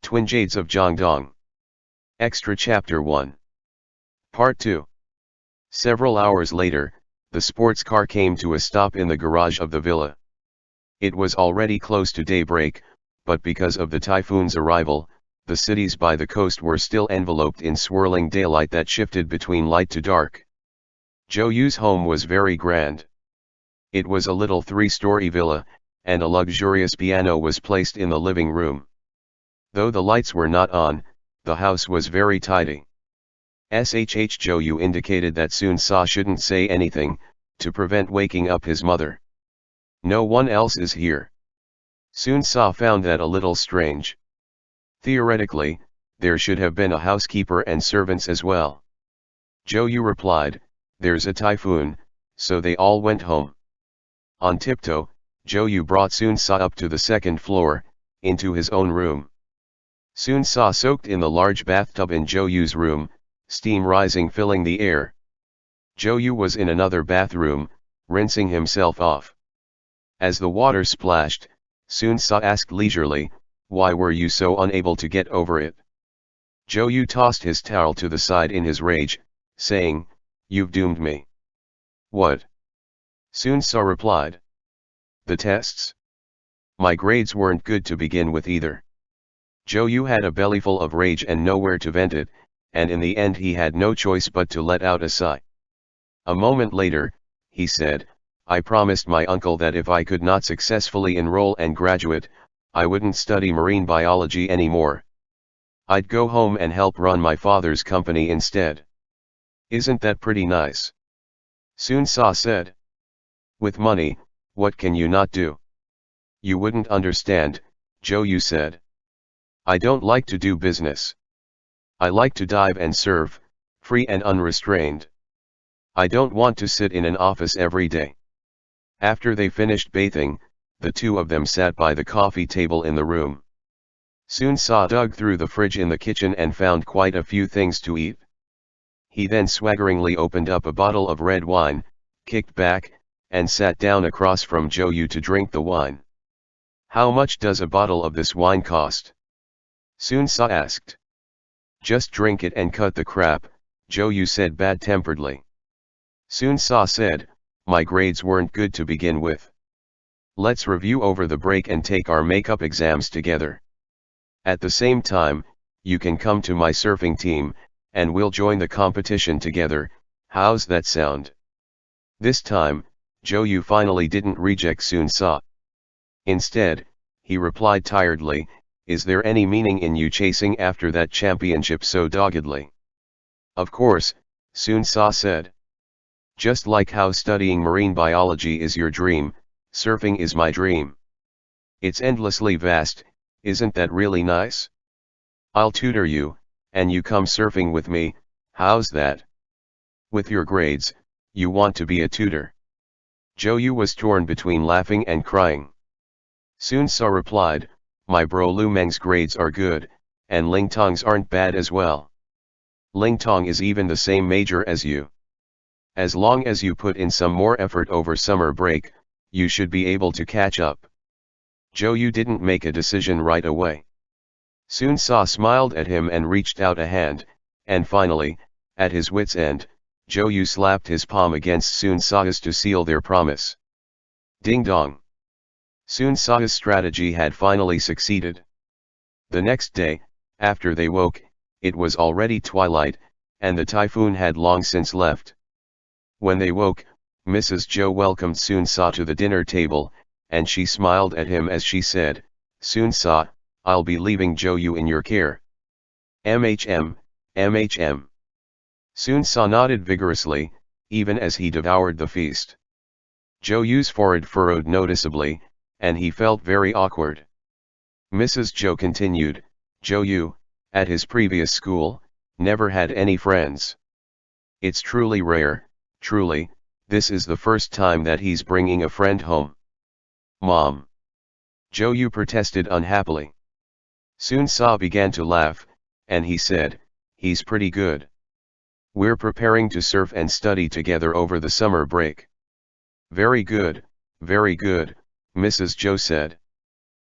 Twin Jades of Jiangdong. Extra Chapter 1. Part 2. Several hours later, the sports car came to a stop in the garage of the villa. It was already close to daybreak, but because of the typhoon's arrival, the cities by the coast were still enveloped in swirling daylight that shifted between light to dark. Zhou Yu's home was very grand. It was a little three-story villa, and a luxurious piano was placed in the living room. Though the lights were not on, the house was very tidy. Zhou Yu indicated that Sun Sa shouldn't say anything, to prevent waking up his mother. No one else is here. Sun Sa found that a little strange. Theoretically, there should have been a housekeeper and servants as well. Zhou Yu replied, "There's a typhoon, so they all went home." On tiptoe, Zhou Yu brought Sun Sa up to the second floor, into his own room. Sun Sa soaked in the large bathtub in Zhou Yu's room, steam rising filling the air. Zhou Yu was in another bathroom, rinsing himself off. As the water splashed, Sun Sa asked leisurely, "Why were you so unable to get over it?" Zhou Yu tossed his towel to the side in his rage, saying, "You've doomed me." "What?" Sun Sa replied. "The tests. My grades weren't good to begin with either." Zhou Yu had a bellyful of rage and nowhere to vent it, and in the end he had no choice but to let out a sigh. A moment later, he said, "I promised my uncle that if I could not successfully enroll and graduate, I wouldn't study marine biology anymore. I'd go home and help run my father's company instead. Isn't that pretty nice?" Sun Sa said. "With money, what can you not do?" "You wouldn't understand," Zhou Yu said. "I don't like to do business. I like to dive and surf, free and unrestrained. I don't want to sit in an office every day." After they finished bathing, the two of them sat by the coffee table in the room. Sun Sa dug through the fridge in the kitchen and found quite a few things to eat. He then swaggeringly opened up a bottle of red wine, kicked back, and sat down across from Zhou Yu to drink the wine. "How much does a bottle of this wine cost?" Sun Sa asked. "Just drink it and cut the crap," Zhou Yu said bad-temperedly. Sun Sa said, "My grades weren't good to begin with. Let's review over the break and take our makeup exams together. At the same time, you can come to my surfing team, and we'll join the competition together. How's that sound?" This time, Zhou Yu finally didn't reject Sun Sa. Instead, he replied tiredly, "Is there any meaning in you chasing after that championship so doggedly?" "Of course," Sun Sa said. "Just like how studying marine biology is your dream, surfing is my dream. It's endlessly vast, isn't that really nice? I'll tutor you, and you come surfing with me, how's that? With your grades, you want to be a tutor?" Zhou Yu was torn between laughing and crying. Sun Sa replied, "My bro Lu Meng's grades are good, and Ling Tong's aren't bad as well. Ling Tong is even the same major as you. As long as you put in some more effort over summer break, you should be able to catch up." Zhou Yu didn't make a decision right away. Sun Sa smiled at him and reached out a hand, and finally, at his wit's end, Zhou Yu slapped his palm against Sun Sa's to seal their promise. Ding dong! Sun Sa's strategy had finally succeeded. The next day, after they woke, it was already twilight, and the typhoon had long since left. When they woke, Mrs. Zhou welcomed Sun Sa to the dinner table, and she smiled at him as she said, "Sun Sa, I'll be leaving Zhou Yu in your care." "MHM, MHM." Sun Sa nodded vigorously, even as he devoured the feast. Zhou Yu's forehead furrowed noticeably, and he felt very awkward. Mrs. Zhou continued, "Zhou Yu, at his previous school, never had any friends. It's truly rare, truly, this is the first time that he's bringing a friend home." "Mom!" Zhou Yu protested unhappily. Sun Sa began to laugh, and he said, "He's pretty good. We're preparing to surf and study together over the summer break." Very good, Mrs. Zhou said.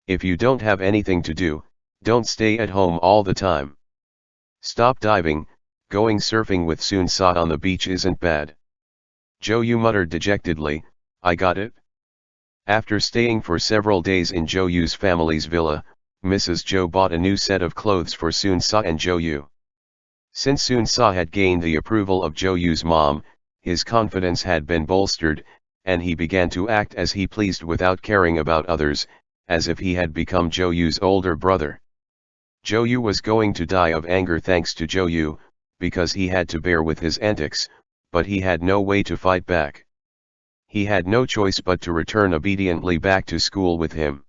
"If you don't have anything to do, Don't stay at home all the time. Stop diving, going surfing with Sun Sa on the beach isn't bad. Zhou Yu muttered dejectedly, I got it. After staying for several days in Zhou Yu's family's villa, Mrs. Zhou bought a new set of clothes for Sun Sa and Zhou Yu. Since Sun Sa had gained the approval of Zhou Yu's mom, his confidence had been bolstered, and he began to act as he pleased without caring about others, as if he had become Zhou Yu's older brother. Zhou Yu was going to die of anger thanks to Zhou Yu, because he had to bear with his antics, but he had no way to fight back. He had no choice but to return obediently back to school with him.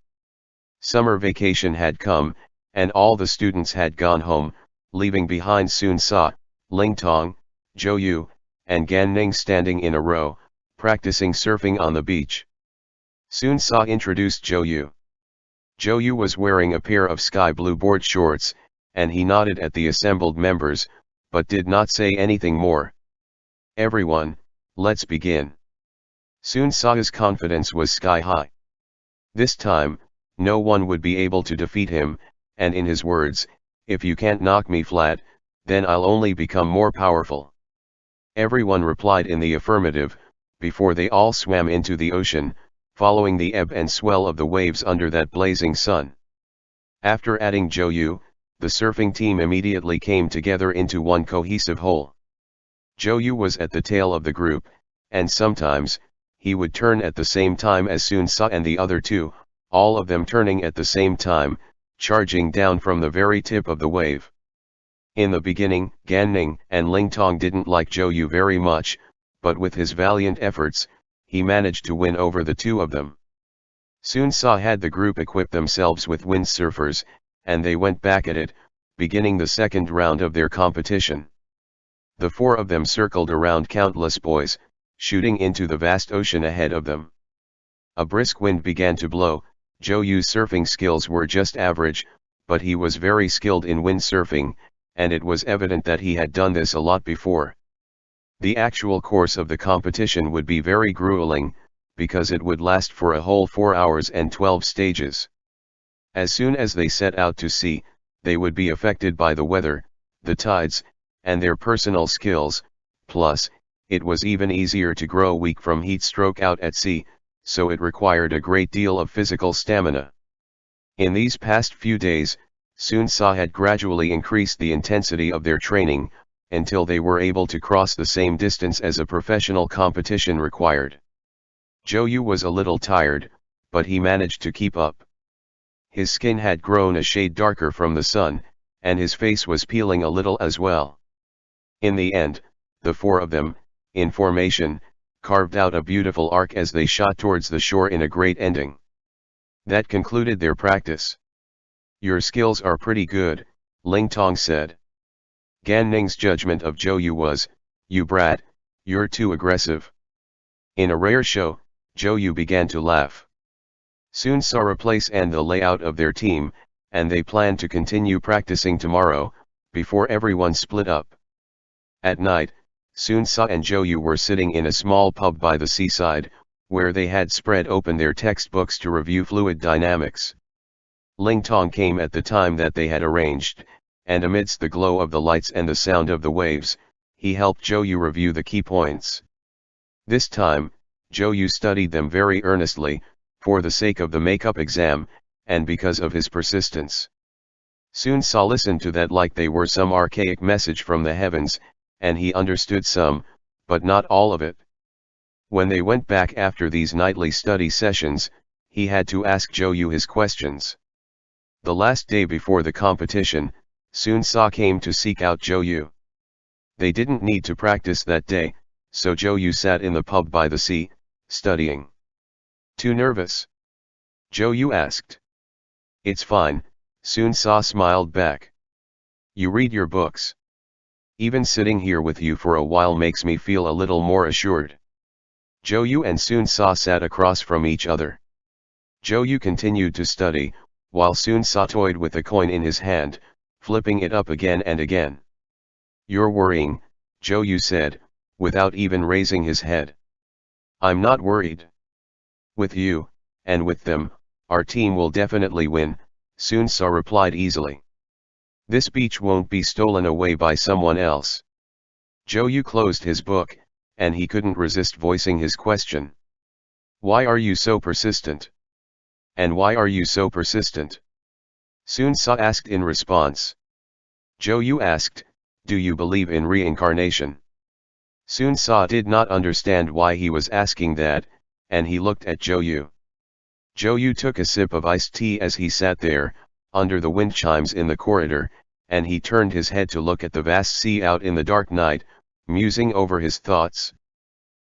Summer vacation had come, and all the students had gone home, leaving behind Sun Sa, Ling Tong, Zhou Yu, and Gan Ning standing in a row, practicing surfing on the beach. Sun Sa introduced Zhou Yu. Zhou Yu was wearing a pair of sky blue board shorts, and he nodded at the assembled members, but did not say anything more. Everyone, let's begin. Sun Sa's confidence was sky high. This time, no one would be able to defeat him, and in his words, if you can't knock me flat, then I'll only become more powerful. Everyone replied in the affirmative, before they all swam into the ocean, following the ebb and swell of the waves under that blazing sun. After adding Zhou Yu, the surfing team immediately came together into one cohesive whole. Zhou Yu was at the tail of the group, and sometimes, he would turn at the same time as Sun Sa and the other two, all of them turning at the same time, charging down from the very tip of the wave. In the beginning, Gan Ning and Ling Tong didn't like Zhou Yu very much, but with his valiant efforts, he managed to win over the two of them. Sun Sa had the group equip themselves with windsurfers, and they went back at it, beginning the second round of their competition. The four of them circled around countless buoys, shooting into the vast ocean ahead of them. A brisk wind began to blow. Zhou Yu's surfing skills were just average, but he was very skilled in windsurfing, and it was evident that he had done this a lot before. The actual course of the competition would be very grueling, because it would last for a whole 4 hours and 12 stages. As soon as they set out to sea, they would be affected by the weather, the tides, and their personal skills, plus, it was even easier to grow weak from heat stroke out at sea, so it required a great deal of physical stamina. In these past few days, Sun Sa had gradually increased the intensity of their training, until they were able to cross the same distance as a professional competition required. Zhou Yu was a little tired, but he managed to keep up. His skin had grown a shade darker from the sun, and his face was peeling a little as well. In the end, the four of them, in formation, carved out a beautiful arc as they shot towards the shore in a great ending. That concluded their practice. Your skills are pretty good, Ling Tong said. Gan Ning's judgment of Zhou Yu was, you brat, you're too aggressive. In a rare show, Zhou Yu began to laugh. Sun Sa replaced and the layout of their team, and they planned to continue practicing tomorrow, before everyone split up. At night, Sun Sa and Zhou Yu were sitting in a small pub by the seaside, where they had spread open their textbooks to review fluid dynamics. Ling Tong came at the time that they had arranged, and amidst the glow of the lights and the sound of the waves, he helped Zhou Yu review the key points. This time, Zhou Yu studied them very earnestly, for the sake of the makeup exam, and because of his persistence. Sun Sa listened to that like they were some archaic message from the heavens, and he understood some, but not all of it. When they went back after these nightly study sessions, he had to ask Zhou Yu his questions. The last day before the competition, Sun Sa came to seek out Zhou Yu. They didn't need to practice that day, so Zhou Yu sat in the pub by the sea, studying. Too nervous? Zhou Yu asked. It's fine, Sun Sa smiled back. You read your books. Even sitting here with you for a while makes me feel a little more assured. Zhou Yu and Sun Sa sat across from each other. Zhou Yu continued to study, while Sun Sa toyed with a coin in his hand, flipping it up again and again. You're worrying, Zhou Yu said, without even raising his head. I'm not worried. With you, and with them, our team will definitely win, Sun Sa replied easily. This beach won't be stolen away by someone else. Zhou Yu closed his book, and he couldn't resist voicing his question. Why are you so persistent? And why are you so persistent? Sun Sa asked in response. Zhou Yu asked, do you believe in reincarnation? Sun Sa did not understand why he was asking that, and he looked at Zhou Yu. Zhou Yu took a sip of iced tea as he sat there, under the wind chimes in the corridor, and he turned his head to look at the vast sea out in the dark night, musing over his thoughts.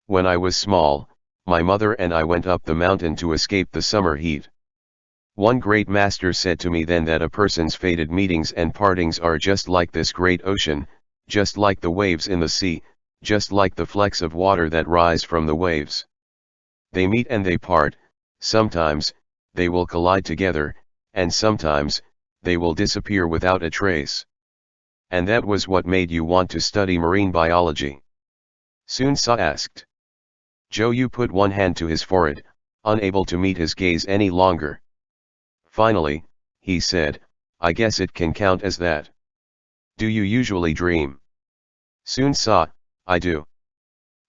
When I was small, my mother and I went up the mountain to escape the summer heat. One great master said to me then that a person's fated meetings and partings are just like this great ocean, just like the waves in the sea, just like the flecks of water that rise from the waves. They meet and they part, sometimes, they will collide together, and sometimes, they will disappear without a trace. And that was what made you want to study marine biology? Sun Sa asked. Zhou Yu put one hand to his forehead, unable to meet his gaze any longer. Finally, he said, I guess it can count as that. Do you usually dream? Sun Sa, I do.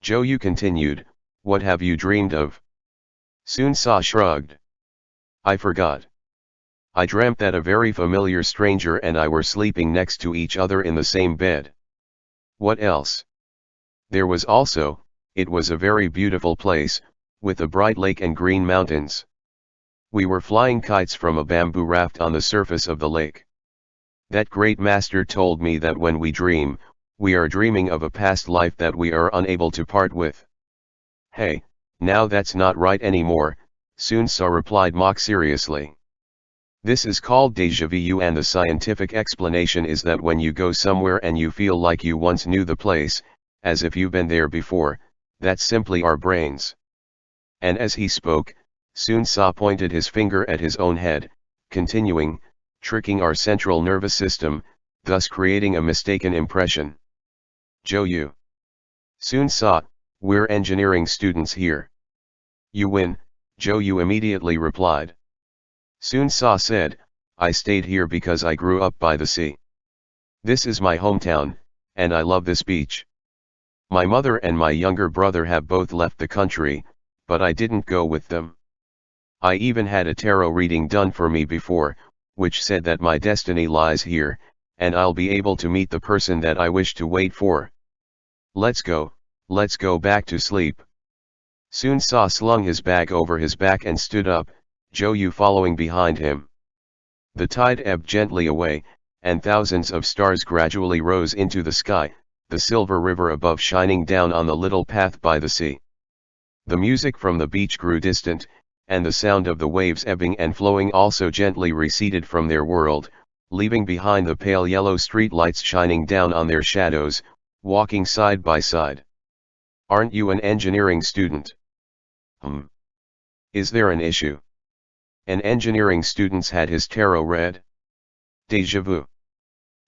Zhou Yu continued, what have you dreamed of? Sun Sa shrugged. I forgot. I dreamt that a very familiar stranger and I were sleeping next to each other in the same bed. What else? There was also, it was a very beautiful place, with a bright lake and green mountains. We were flying kites from a bamboo raft on the surface of the lake. That great master told me that when we dream, we are dreaming of a past life that we are unable to part with. Hey, now that's not right anymore, Sun Sa replied mock seriously. This is called déjà vu, and the scientific explanation is that when you go somewhere and you feel like you once knew the place, as if you've been there before, that's simply our brains. And as he spoke, Sun Sa pointed his finger at his own head, continuing, tricking our central nervous system, thus creating a mistaken impression. Zhou Yu. Sun Sa, we're engineering students here. You win, Zhou Yu immediately replied. Sun Sa said, I stayed here because I grew up by the sea. This is my hometown, and I love this beach. My mother and my younger brother have both left the country, but I didn't go with them. I even had a tarot reading done for me before, which said that my destiny lies here, and I'll be able to meet the person that I wish to wait for. Let's go back to sleep. Sun Sa slung his bag over his back and stood up, Zhou Yu following behind him. The tide ebbed gently away, and thousands of stars gradually rose into the sky, the silver river above shining down on the little path by the sea. The music from the beach grew distant, and the sound of the waves ebbing and flowing also gently receded from their world, leaving behind the pale yellow street lights shining down on their shadows, walking side by side. Aren't you an engineering student? Is there an issue? An engineering student's had his tarot read. Déjà vu.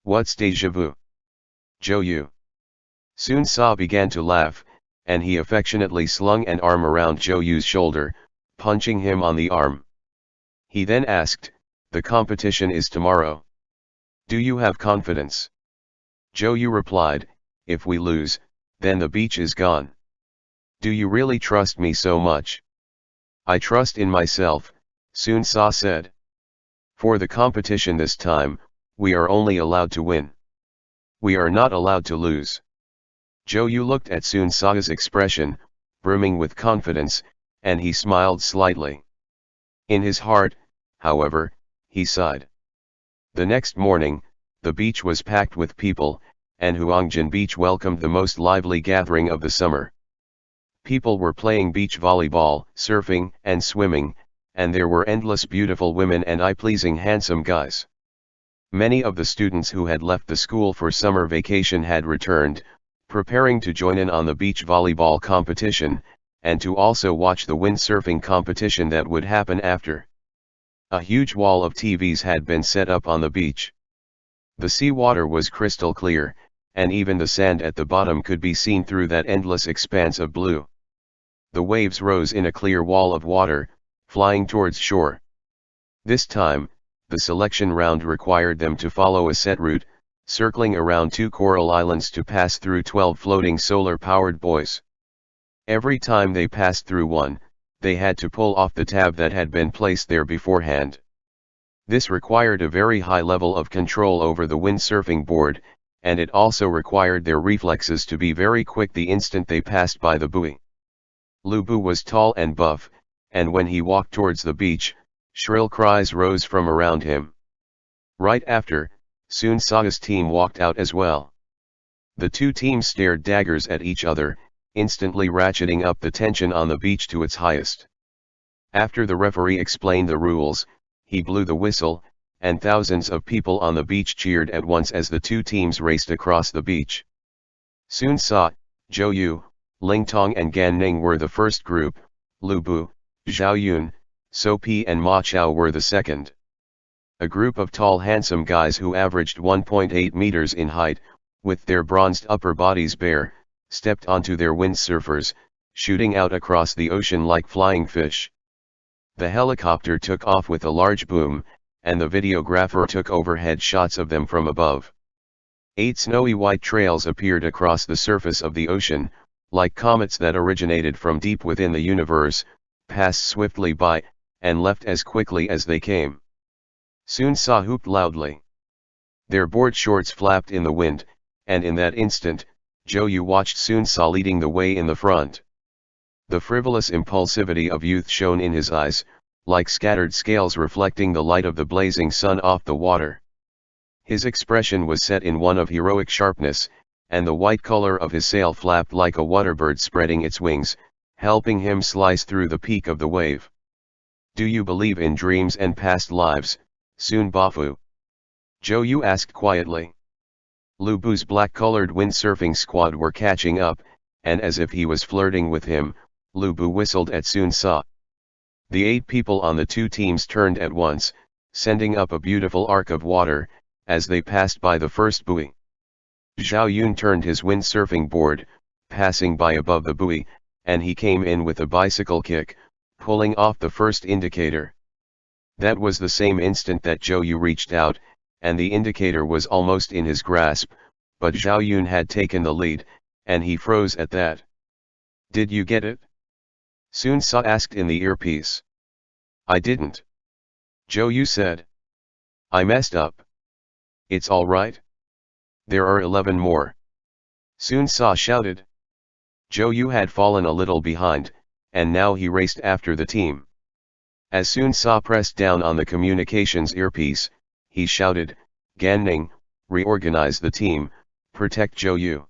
What's déjà vu? Zhou Yu. Sun Sa began to laugh, and he affectionately slung an arm around Zhou Yu's shoulder, punching him on the arm. He then asked, the competition is tomorrow. Do you have confidence? Zhou Yu replied, if we lose, then the beach is gone. Do you really trust me so much? I trust in myself, Sun Sa said. For the competition this time, we are only allowed to win. We are not allowed to lose. Zhou Yu looked at Sun Sa's expression, brimming with confidence, and he smiled slightly. In his heart, however, he sighed. The next morning, the beach was packed with people, and Huangjin Beach welcomed the most lively gathering of the summer. People were playing beach volleyball, surfing, and swimming, and there were endless beautiful women and eye-pleasing handsome guys. Many of the students who had left the school for summer vacation had returned, preparing to join in on the beach volleyball competition, and to also watch the windsurfing competition that would happen after. A huge wall of TVs had been set up on the beach. The seawater was crystal clear, and even the sand at the bottom could be seen through that endless expanse of blue. The waves rose in a clear wall of water, flying towards shore. This time, the selection round required them to follow a set route, circling around 2 coral islands to pass through 12 floating solar-powered buoys. Every time they passed through one, they had to pull off the tab that had been placed there beforehand. This required a very high level of control over the windsurfing board, and it also required their reflexes to be very quick the instant they passed by the buoy. Lu Bu was tall and buff, and when he walked towards the beach, shrill cries rose from around him. Right after, Sun Sa's team walked out as well. The two teams stared daggers at each other, instantly ratcheting up the tension on the beach to its highest. After the referee explained the rules, he blew the whistle, and thousands of people on the beach cheered at once as the two teams raced across the beach. Sun Sa, Zhou Yu, Ling Tong and Gan Ning were the first group, Lu Bu, Zhao Yun, So Pi and Ma Chao were the second. A group of tall handsome guys who averaged 1.8 meters in height, with their bronzed upper bodies bare, stepped onto their windsurfers, shooting out across the ocean like flying fish. The helicopter took off with a large boom, and the videographer took overhead shots of them from above. 8 snowy white trails appeared across the surface of the ocean, like comets that originated from deep within the universe, passed swiftly by, and left as quickly as they came. Sun Sa whooped loudly. Their board shorts flapped in the wind, and in that instant, Zhou Yu watched Sun Sa leading the way in the front. The frivolous impulsivity of youth shone in his eyes, like scattered scales reflecting the light of the blazing sun off the water. His expression was set in one of heroic sharpness, and the white color of his sail flapped like a waterbird spreading its wings, helping him slice through the peak of the wave. "Do you believe in dreams and past lives, Sun Bafu?" Zhou Yu asked quietly. Lu Bu's black-colored windsurfing squad were catching up, and as if he was flirting with him, Lu Bu whistled at Sun Sa. The 8 people on the two teams turned at once, sending up a beautiful arc of water, as they passed by the first buoy. Zhao Yun turned his windsurfing board, passing by above the buoy, and he came in with a bicycle kick, pulling off the first indicator. That was the same instant that Zhou Yu reached out, and the indicator was almost in his grasp, but Zhao Yun had taken the lead, and he froze at that. "Did you get it?" Sun Sa asked in the earpiece. "I didn't," Zhou Yu said. "I messed up." "It's all right. There are 11 more," Sun Sa shouted. Zhou Yu had fallen a little behind, and now he raced after the team. As Sun Sa pressed down on the communications earpiece, he shouted, "Gan Ning, reorganize the team, protect Zhou Yu."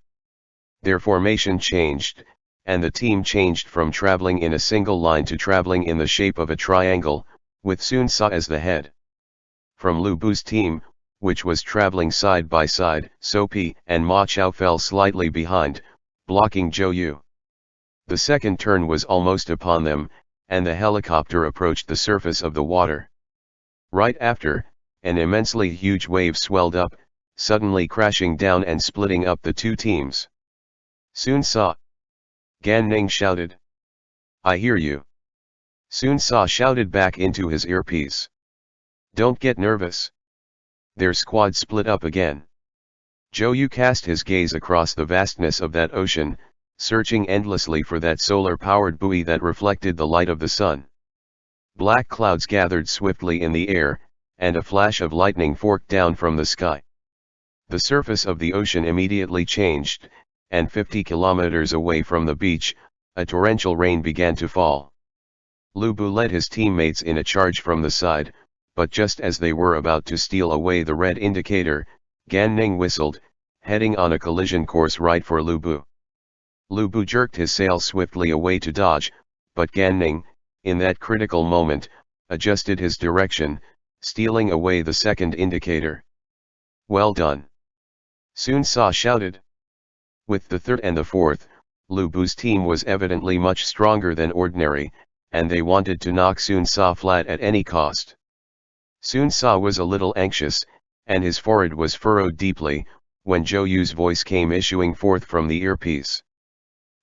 Their formation changed, and the team changed from traveling in a single line to traveling in the shape of a triangle, with Sun Sa as the head. From Lu Bu's team, which was traveling side by side, So Pi and Ma Chao fell slightly behind, blocking Zhou Yu. The second turn was almost upon them, and the helicopter approached the surface of the water. Right after, an immensely huge wave swelled up, suddenly crashing down and splitting up the two teams. "Sun Sa!" Gan Ning shouted. "I hear you." Sun Sa shouted back into his earpiece. "Don't get nervous." Their squad split up again. Zhou Yu cast his gaze across the vastness of that ocean, searching endlessly for that solar-powered buoy that reflected the light of the sun. Black clouds gathered swiftly in the air, and a flash of lightning forked down from the sky. The surface of the ocean immediately changed, and 50 kilometers away from the beach, a torrential rain began to fall. Lu Bu led his teammates in a charge from the side, but just as they were about to steal away the red indicator, Gan Ning whistled, heading on a collision course right for Lu Bu. Lu Bu jerked his sail swiftly away to dodge, but Gan Ning, in that critical moment, adjusted his direction, stealing away the second indicator. "Well done!" Sun Sa shouted. With the third and the fourth, Lu Bu's team was evidently much stronger than ordinary, and they wanted to knock Sun Sa flat at any cost. Sun Sa was a little anxious, and his forehead was furrowed deeply, when Zhou Yu's voice came issuing forth from the earpiece.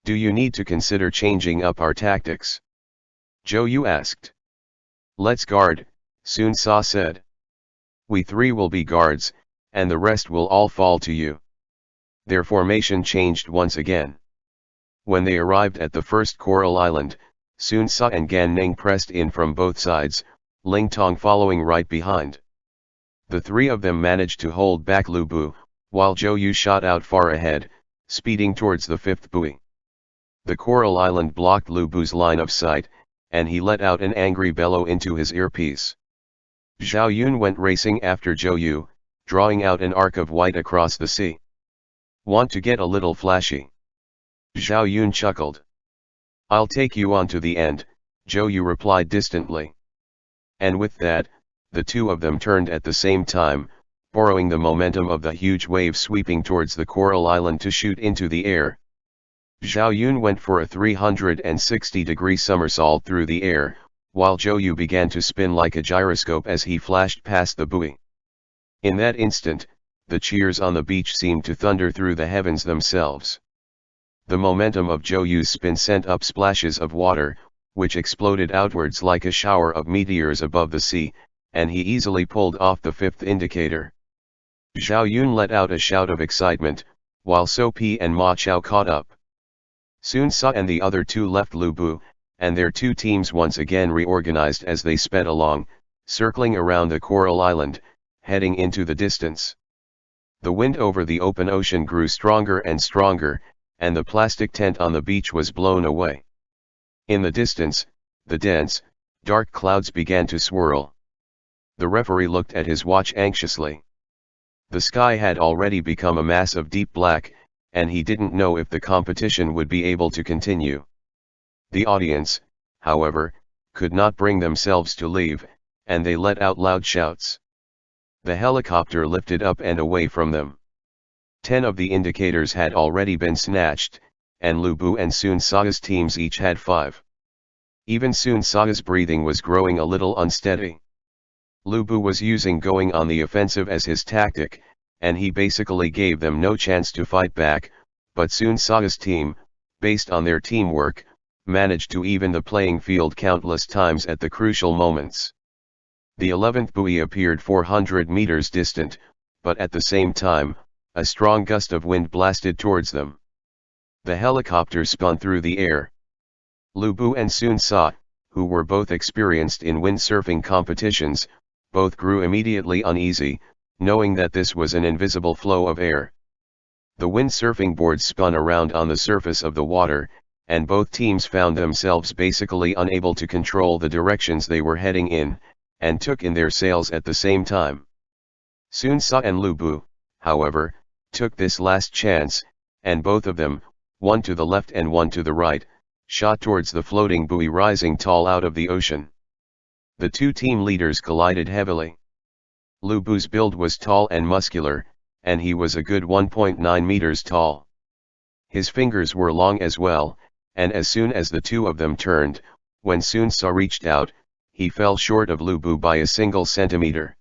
"Do you need to consider changing up our tactics?" Zhou Yu asked. "Let's guard," Sun Sa said. We three will be guards, and the rest will all fall to you. Their formation changed once again. When they arrived at the first coral island, Sun Ce and Gan Ning pressed in from both sides, Ling Tong following right behind. The three of them managed to hold back Lu Bu, while Zhou Yu shot out far ahead, speeding towards the fifth buoy. The coral island blocked Lu Bu's line of sight, and he let out an angry bellow into his earpiece. Zhao Yun went racing after Zhou Yu, drawing out an arc of white across the sea. Want to get a little flashy? Zhao Yun chuckled. I'll take you on to the end, Zhou Yu replied distantly. And with that, the two of them turned at the same time, borrowing the momentum of the huge wave sweeping towards the coral island to shoot into the air. Zhao Yun went for a 360-degree somersault through the air, while Zhou Yu began to spin like a gyroscope as he flashed past the buoy. In that instant, the cheers on the beach seemed to thunder through the heavens themselves. The momentum of Zhou Yu's spin sent up splashes of water, which exploded outwards like a shower of meteors above the sea, and he easily pulled off the fifth indicator. Zhao Yun let out a shout of excitement, while So Pi and Ma Chao caught up. Sun Ce and the other two left Lu Bu, and their two teams once again reorganized as they sped along, circling around the coral island, heading into the distance. The wind over the open ocean grew stronger and stronger, and the plastic tent on the beach was blown away. In the distance, the dense, dark clouds began to swirl. The referee looked at his watch anxiously. The sky had already become a mass of deep black, and he didn't know if the competition would be able to continue. The audience, however, could not bring themselves to leave, and they let out loud shouts. The helicopter lifted up and away from them. 10 of the indicators had already been snatched, and Lu Bu and Sun Ce's teams each had 5. Even Sun Ce's breathing was growing a little unsteady. Lu Bu was using going on the offensive as his tactic, and he basically gave them no chance to fight back, but Sun Ce's team, based on their teamwork, managed to even the playing field countless times at the crucial moments. The 11th buoy appeared 400 meters distant, but at the same time, a strong gust of wind blasted towards them. The helicopter spun through the air. Lu Bu and Sun Ce, who were both experienced in windsurfing competitions, both grew immediately uneasy, knowing that this was an invisible flow of air. The windsurfing boards spun around on the surface of the water, and both teams found themselves basically unable to control the directions they were heading in, and took in their sails at the same time. Sun Ce and Lu Bu, however, took this last chance, and both of them, one to the left and one to the right, shot towards the floating buoy rising tall out of the ocean. The two team leaders collided heavily. Lu Bu's build was tall and muscular, and he was a good 1.9 meters tall. His fingers were long as well, and as soon as the two of them turned, when Sun Ce reached out, he fell short of Lu Bu by a single centimeter.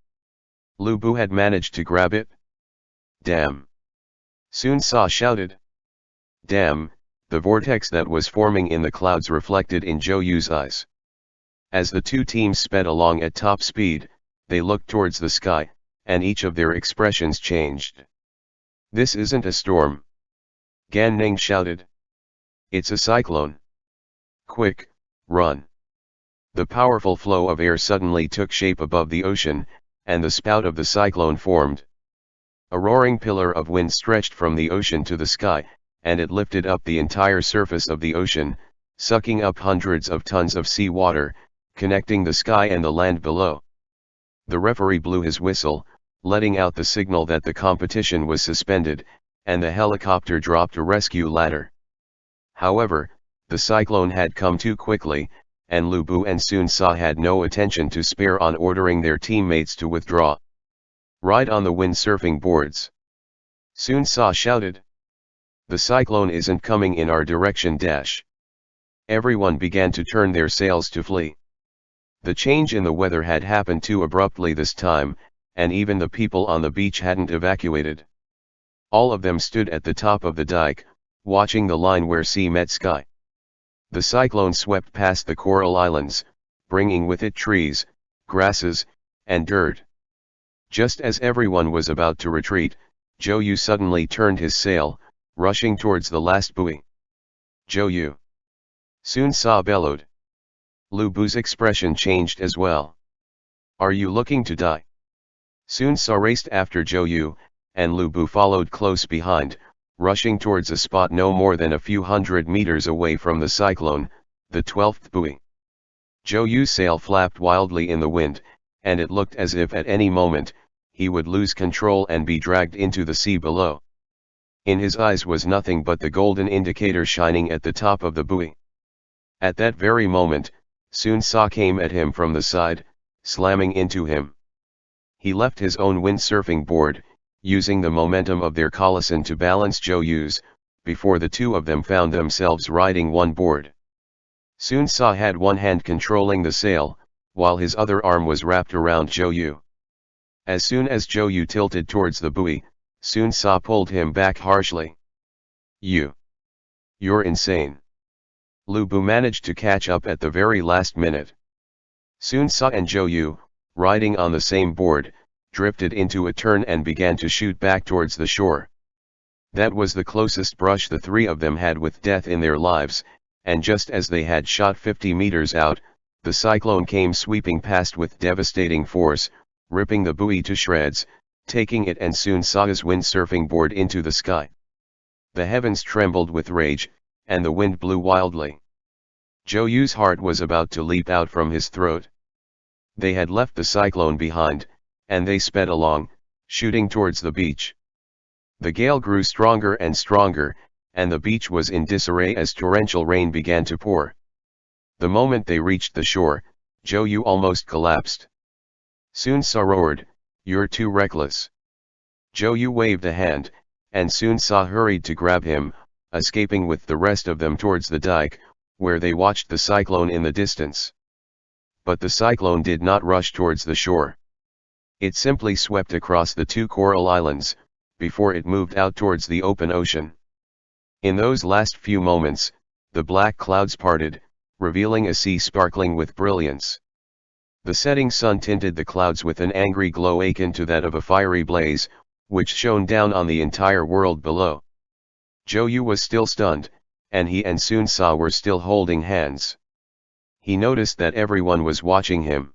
Lu Bu had managed to grab it. Damn! Sun Ce shouted. Damn! The vortex that was forming in the clouds reflected in Zhou Yu's eyes. As the two teams sped along at top speed, they looked towards the sky, and each of their expressions changed. This isn't a storm. Gan Ning shouted. It's a cyclone. Quick, run. The powerful flow of air suddenly took shape above the ocean, and the spout of the cyclone formed. A roaring pillar of wind stretched from the ocean to the sky, and it lifted up the entire surface of the ocean, sucking up hundreds of tons of sea water, connecting the sky and the land below. The referee blew his whistle, letting out the signal that the competition was suspended, and the helicopter dropped a rescue ladder. However, the cyclone had come too quickly, and Lu Bu and Sun Ce had no attention to spare on ordering their teammates to withdraw. Ride on the windsurfing boards. Sun Ce shouted. The cyclone isn't coming in our direction. Everyone began to turn their sails to flee. The change in the weather had happened too abruptly this time, and even the people on the beach hadn't evacuated. All of them stood at the top of the dike, watching the line where sea met sky. The cyclone swept past the coral islands, bringing with it trees, grasses, and dirt. Just as everyone was about to retreat, Zhou Yu suddenly turned his sail, rushing towards the last buoy. Zhou Yu! Sun Ce bellowed. Lu Bu's expression changed as well. Are you looking to die? Sun Ce raced after Zhou Yu, and Lu Bu followed close behind, rushing towards a spot no more than a few hundred meters away from the cyclone, the 12th buoy. Zhou Yu's sail flapped wildly in the wind, and it looked as if at any moment, he would lose control and be dragged into the sea below. In his eyes was nothing but the golden indicator shining at the top of the buoy. At that very moment, Sun Ce came at him from the side, slamming into him. He left his own windsurfing board, using the momentum of their collision to balance Zhou Yu's, before the two of them found themselves riding one board. Sun Ce had one hand controlling the sail, while his other arm was wrapped around Zhou Yu. As soon as Zhou Yu tilted towards the buoy, Sun Ce pulled him back harshly. You're insane. Lu Bu managed to catch up at the very last minute. Sun Ce and Zhou Yu, riding on the same board, drifted into a turn and began to shoot back towards the shore. That was the closest brush the three of them had with death in their lives, and just as they had shot 50 meters out, the cyclone came sweeping past with devastating force, ripping the buoy to shreds, taking it and Sun Ce's windsurfing board into the sky. The heavens trembled with rage, and the wind blew wildly. Zhou Yu's heart was about to leap out from his throat. They had left the cyclone behind, and they sped along, shooting towards the beach. The gale grew stronger and stronger, and the beach was in disarray as torrential rain began to pour. The moment they reached the shore, Zhou Yu almost collapsed. Sun Ce roared, "You're too reckless." Zhou Yu waved a hand, and Sun Ce hurried to grab him, escaping with the rest of them towards the dike, where they watched the cyclone in the distance. But the cyclone did not rush towards the shore. It simply swept across the two coral islands, before it moved out towards the open ocean. In those last few moments, the black clouds parted, revealing a sea sparkling with brilliance. The setting sun tinted the clouds with an angry glow akin to that of a fiery blaze, which shone down on the entire world below. Zhou Yu was still stunned, and he and Sun Ce were still holding hands. He noticed that everyone was watching him.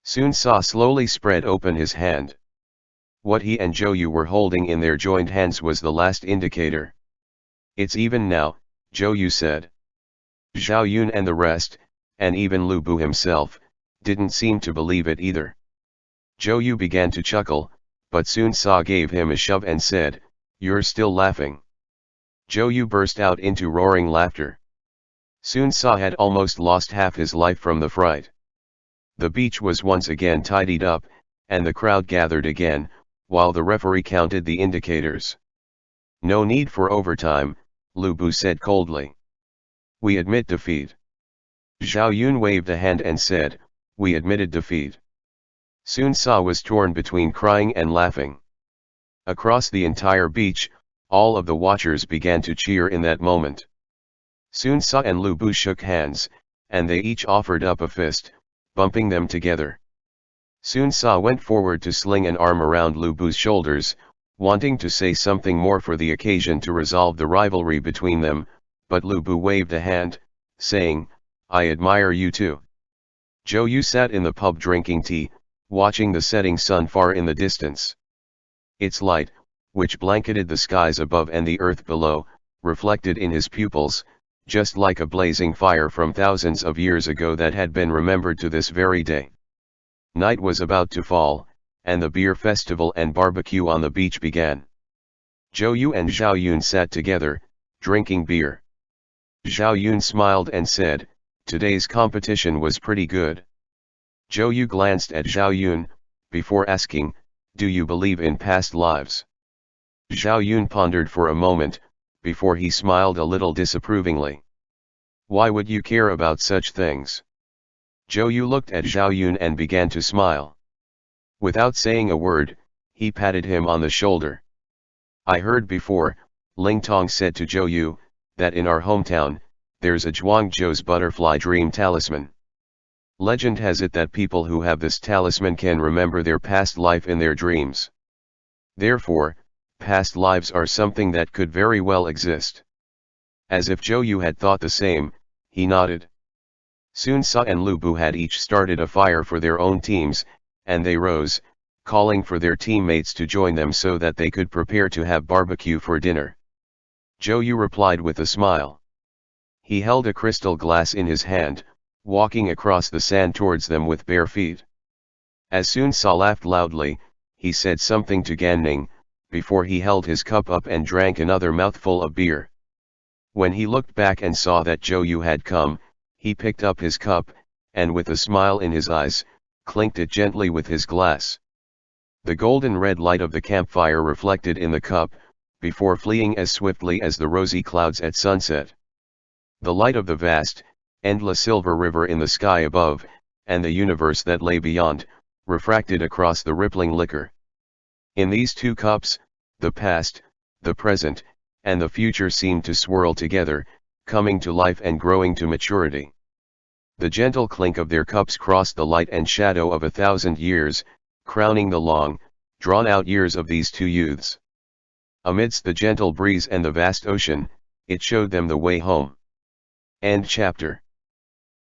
Sun Ce slowly spread open his hand. What he and Zhou Yu were holding in their joined hands was the last indicator. "It's even now," Zhou Yu said. Zhao Yun and the rest, and even Lu Bu himself, didn't seem to believe it either. Zhou Yu began to chuckle, but Sun Ce gave him a shove and said, "You're still laughing." Zhou Yu burst out into roaring laughter. Sun Ce had almost lost half his life from the fright. The beach was once again tidied up, and the crowd gathered again, while the referee counted the indicators. "No need for overtime," Lu Bu said coldly. "We admit defeat." Zhao Yun waved a hand and said, "We admitted defeat." Sun Ce was torn between crying and laughing. Across the entire beach, all of the watchers began to cheer in that moment. Sun Ce and Lu Bu shook hands, and they each offered up a fist, bumping them together. Sun Ce went forward to sling an arm around Lu Bu's shoulders, wanting to say something more for the occasion to resolve the rivalry between them, but Lu Bu waved a hand, saying, "I admire you too." Zhou Yu sat in the pub drinking tea, watching the setting sun far in the distance. Its light, which blanketed the skies above and the earth below, reflected in his pupils, just like a blazing fire from thousands of years ago that had been remembered to this very day. Night was about to fall, and the beer festival and barbecue on the beach began. Zhou Yu and Zhao Yun sat together, drinking beer. Zhao Yun smiled and said, "Today's competition was pretty good." Zhou Yu glanced at Zhao Yun, before asking, "Do you believe in past lives?" Zhao Yun pondered for a moment, before he smiled a little disapprovingly. "Why would you care about such things?" Zhou Yu looked at Zhao Yun and began to smile. Without saying a word, he patted him on the shoulder. "I heard before," Ling Tong said to Zhou Yu, "that in our hometown, there's a Zhuangzhou's butterfly dream talisman." Legend has it that people who have this talisman can remember their past life in their dreams. Therefore, past lives are something that could very well exist. As if Zhou Yu had thought the same, he nodded. Sun Ce and Lu Bu had each started a fire for their own teams, and they rose, calling for their teammates to join them so that they could prepare to have barbecue for dinner. Zhou Yu replied with a smile. He held a crystal glass in his hand, walking across the sand towards them with bare feet. As Sun Ce laughed loudly, he said something to Gan Ning, before he held his cup up and drank another mouthful of beer. When he looked back and saw that Zhou Yu had come, he picked up his cup, and with a smile in his eyes, clinked it gently with his glass. The golden red light of the campfire reflected in the cup, before fleeing as swiftly as the rosy clouds at sunset. The light of the vast, endless silver river in the sky above, and the universe that lay beyond, refracted across the rippling liquor. In these two cups, the past, the present, and the future seemed to swirl together, coming to life and growing to maturity. The gentle clink of their cups crossed the light and shadow of 1,000 years, crowning the long, drawn-out years of these two youths. Amidst the gentle breeze and the vast ocean, it showed them the way home. End chapter.